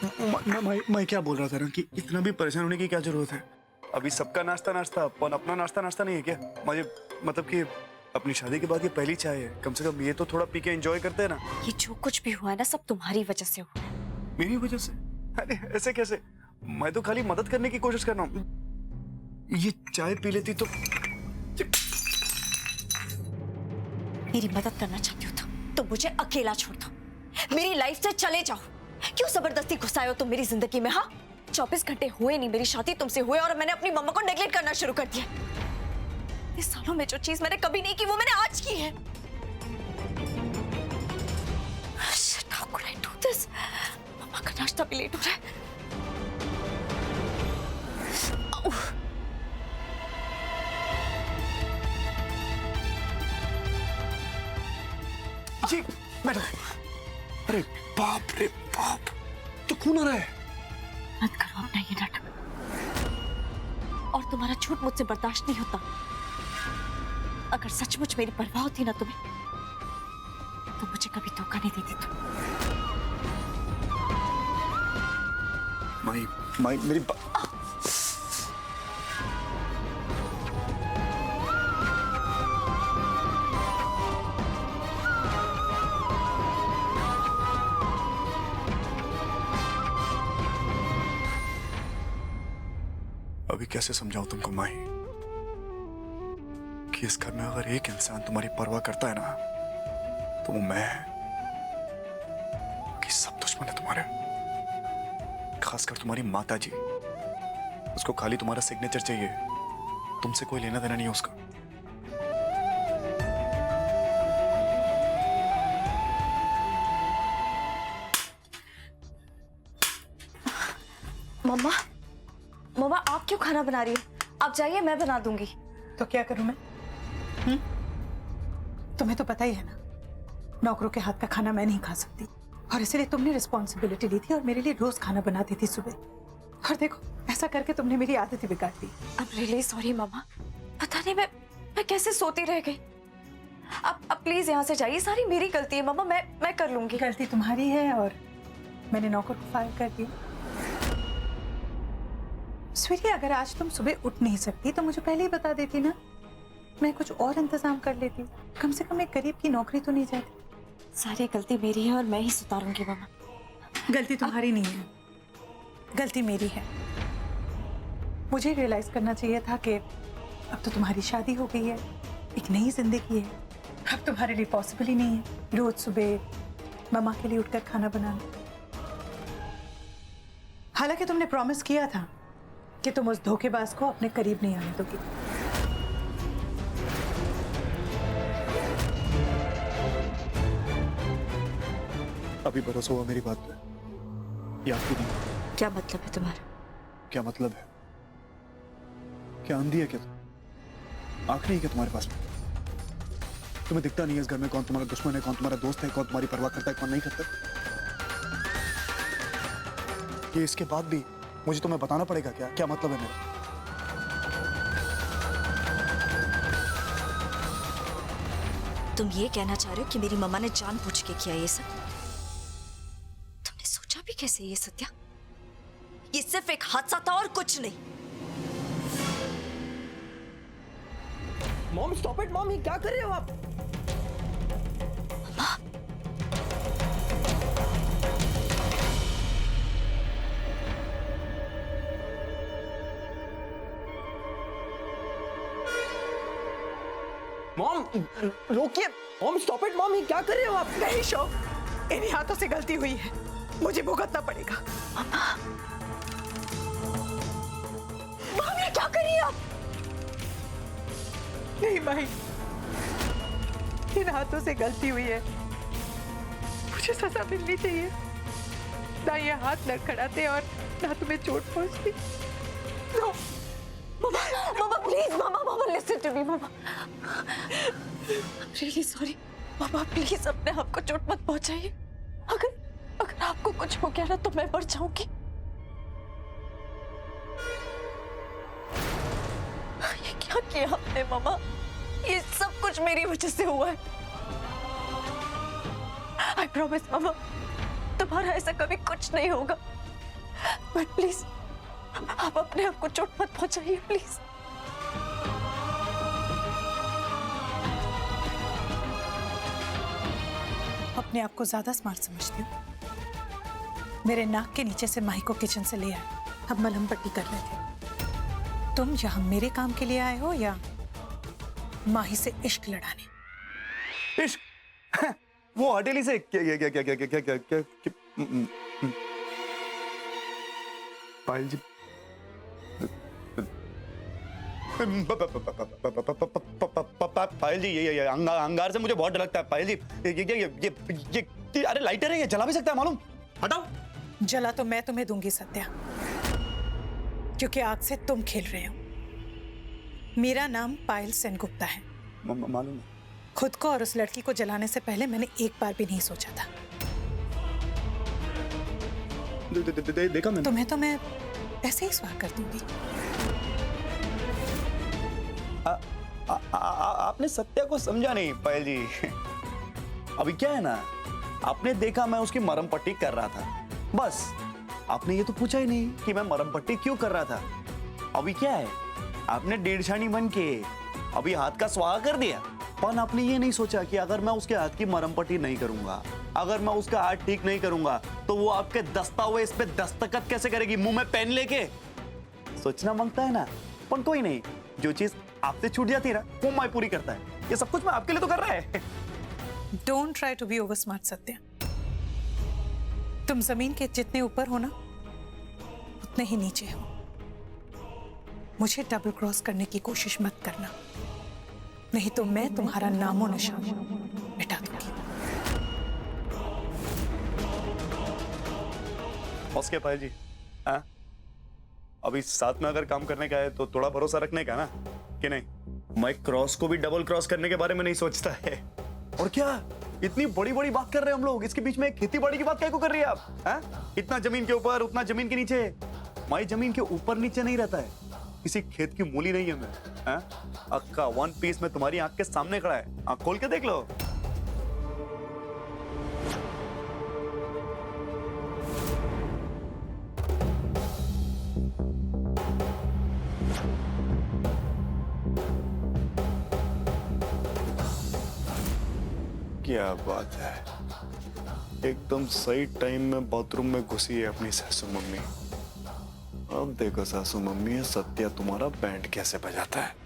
मैं क्या बोल रहा था ना कि इतना भी परेशान होने की क्या जरूरत है। अभी सबका नाश्ता नाश्ता, अपन अपना नाश्ता नाश्ता नहीं है क्या? मुझे मतलब कि अपनी शादी के बाद ये पहली चाय है, कम से कम ये तो थोड़ा पी के एंजॉय करते हैं ना। ये जो कुछ भी हुआ है ना, सब तुम्हारी वजह से हुआ है। मेरी वजह से? अरे ऐसे कैसे? मैं तो खाली मदद करने की कोशिश कर रहा हूँ। ये चाय पी लेती तो। मेरी मदद करना चाहती हो तो मुझे अकेला छोड़ दो, मेरी लाइफ से चले जाओ। क्यों जबरदस्ती घुसाए हो तुम मेरी जिंदगी में? हाँ, 24 घंटे हुए नहीं मेरी शादी तुमसे हुए और मैंने अपनी मम्मा को नेगलेक्ट करना शुरू कर दिया। इस सालों में जो चीज मैंने कभी नहीं की वो मैंने आज की है। Shit, how could I do this? मम्मा का नाश्ता भी लेट हो रहा है। जी मैडम। अरे बाप रे बाप, तो खून आ रहा है। मत करो अपना ये नाटक, और तुम्हारा झूठ मुझसे बर्दाश्त नहीं होता। अगर सचमुच मेरी परवाह होती ना तुम्हें, तो मुझे कभी धोखा नहीं देती तुम। माई मेरी अभी कैसे समझाऊं तुमको माई कि इस घर में अगर एक इंसान तुम्हारी परवाह करता है ना, तो वो मैं। कि सब दुश्मन है तुम्हारे, खासकर तुम्हारी माता जी। उसको खाली तुम्हारा सिग्नेचर चाहिए, तुमसे कोई लेना देना नहीं है उसका। मम्मा, मम्मा आप क्यों खाना बना रही हो? आप जाइए, मैं बना दूंगी। तो क्या करूं मैं? तुम्हें तो पता ही है ना, नौकरों के हाथ का खाना मैं नहीं खा सकती, और इसलिए तुमने रिस्पॉन्सिबिलिटी ली थी और मेरे लिए रोज खाना बनाती थी सुबह। और देखो, ऐसा करके तुमने मेरी आदत ही बिगाड़ दी। अब रियली सॉरी मम्मा, पता नहीं मैं कैसे सोती रह गई। अब प्लीज यहाँ से जाइए, सारी मेरी गलती है मम्मा, मैं कर लूंगी। गलती तुम्हारी है और मैंने नौकर को फायर कर दिया। स्वीटी, अगर आज तुम सुबह उठ नहीं सकती तो मुझे पहले ही बता देती ना, मैं कुछ और इंतजाम कर लेती। कम से कम एक गरीब की नौकरी तो नहीं जाती। सारी गलती मेरी है और मैं ही सुधारूंगी मम्मा। गलती तुम्हारी नहीं है, गलती मेरी है। मुझे रियलाइज करना चाहिए था कि अब तो तुम्हारी शादी हो गई है, एक नई जिंदगी है। अब तुम्हारे लिए पॉसिबल ही नहीं है रोज सुबह मम्मा के लिए उठकर खाना बनाना। हालांकि तुमने प्रॉमिस किया था कि तुम उस धोखेबाज को अपने करीब नहीं आने दोगी। अभी भरोसा हुआ मेरी बात पे? याद क्यों नहीं? क्या मतलब है तुम्हारा? क्या मतलब है? क्या आंधी है क्या तुम? आंख नहीं है क्या तुम्हारे पास में? तुम्हें दिखता नहीं है इस घर में कौन तुम्हारा दुश्मन है, कौन तुम्हारा दोस्त है, कौन तुम्हारी परवाह करता है, कौन नहीं करता? ये इसके बाद भी मुझे तुम्हें बताना पड़ेगा क्या? क्या मतलब है मेरा? तुम ये कहना चाह रहे हो कि मेरी मम्मा ने जानबूझ के किया ये सब? तुमने सोचा भी कैसे ये सत्या? ये सिर्फ एक हादसा था और कुछ नहीं। मॉम स्टॉप इट मॉम, ये क्या कर रहे हो आप? मम्मा, मॉम रोकिए, मॉम स्टॉप इट मॉम, ये क्या कर रहे हो आप? नहीं शो, इन्हीं हाथों से गलती हुई है, मुझे भुगतना पड़ेगा। मम्मा ये क्या कर रही हो आप? नहीं भाई, इन हाथों से गलती हुई है, मुझे सजा मिलनी चाहिए। ना ये हाथ लड़खड़ाते और ना तुम्हें चोट पहुंचती। No mama, mama please, mama listen to me mama. Really sorry mama, please अपने आप को चोट मत पहुंचाइए। अगर आपको कुछ हो गया ना तो मैं मर जाऊंगी। ये क्या किया आपने मम्मा? ये सब कुछ मेरी वजह से हुआ है। आई प्रॉमिस मम्मा, तुम्हारा ऐसा कभी कुछ नहीं होगा। बट प्लीज आप अपने आप को चोट मत पहुंचाइए प्लीज। अपने आप को ज्यादा स्मार्ट समझती हो। मेरे नाक के नीचे से माही को किचन से ले आए, अब मलहम पट्टी कर रहे थे। तुम यहाँ मेरे काम के लिए आए हो या माही से इश्क लड़ाने? इश्क? वो हटेली से क्या क्या क्या क्या क्या क्या क्या क्या पायल जी, पायल जी, ये अंगार से मुझे बहुत डर लगता है पायल जी। ये अरे लाइटर है, ये जला भी सकता है मालूम। हटाओ। जला तो मैं तुम्हें दूंगी सत्या, क्योंकि आग से तुम खेल रहे हो। मेरा नाम पायल सेनगुप्ता है। मालूम है। खुद को और उस लड़की को जलाने से पहले मैंने एक बार भी नहीं सोचा था। देखा मैंने। तुम्हें तो मैं ऐसे ही स्वार कर दूंगी। आपने सत्या को समझा नहीं पायल जी। अभी क्या है ना, आपने देखा मैं उसकी मरहम पट्टी कर रहा था, बस आपने ये तो पूछा ही नहीं कि मैं मरहम पट्टी क्यों कर रहा था। अभी क्या है, आपने डेढ़छानी बन के अभी हाथ का स्वाहा कर दिया, पर आपने ये नहीं सोचा कि अगर मैं उसके हाथ की मरहम पट्टी नहीं करूंगा, अगर मैं उसका हाथ ठीक नहीं करूंगा, तो वो आपके दस्तावेज पे दस्तखत कैसे करेगी मुंह में पेन लेके। सोचना मांगता है ना, पर कोई नहीं, जो चीज आपसे छूट जाती है ना, वो मैं पूरी करता है। ये सब कुछ मैं आपके लिए तो कर रहा है। Don't try to be over smart Satya. तुम जमीन के जितने ऊपर हो ना, उतने ही नीचे हो। मुझे डबल क्रॉस करने की कोशिश मत करना, नहीं तो मैं तुम्हारा नामो निशान मिटा दूंगी। उसके पायल जी, हाँ? अभी साथ में अगर काम करने का है तो थोड़ा भरोसा रखने का ना, कि नहीं। मैं क्रॉस को भी डबल क्रॉस करने के बारे में नहीं सोचता है। और क्या इतनी बड़ी बड़ी बात कर रहे हैं हम लोग, इसके बीच में खेती बाड़ी की बात क्या को कर रही है आप? हाँ? इतना जमीन के ऊपर, उतना जमीन के नीचे। मैं जमीन के ऊपर नीचे नहीं रहता है, किसी खेत की मूली नहीं है मैं। हाँ? अक्का वन पीस में तुम्हारी आंख के सामने खड़ा है, आंख खोल के देख लो। क्या बात है, एकदम सही टाइम में बाथरूम में घुसी है अपनी सासू मम्मी। अब देखो सासू मम्मी, सत्या तुम्हारा बैंड कैसे बजाता है।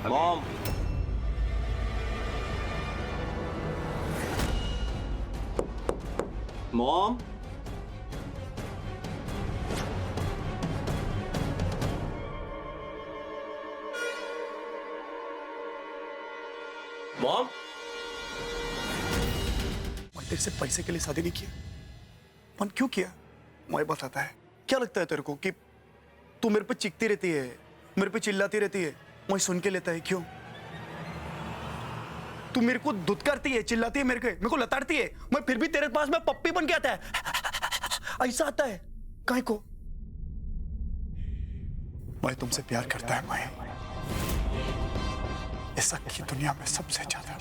Mom, mom, mom. मैं तेरे से पैसे के लिए शादी नहीं किया। मन क्यों किया, मैं बताता है। क्या लगता है तेरे को कि तू मेरे पे चीखती रहती है, मेरे पे चिल्लाती रहती है, मैं सुन के लेता है? क्यों? तू मेरे को धुतकारती है, चिल्लाती है, मेरे को लताड़ती है, मैं फिर भी तेरे पास में पप्पी बन के आता है। ऐसा आता है काहे को? मैं तुमसे प्यार करता है, मैं इस की दुनिया में सबसे ज्यादा।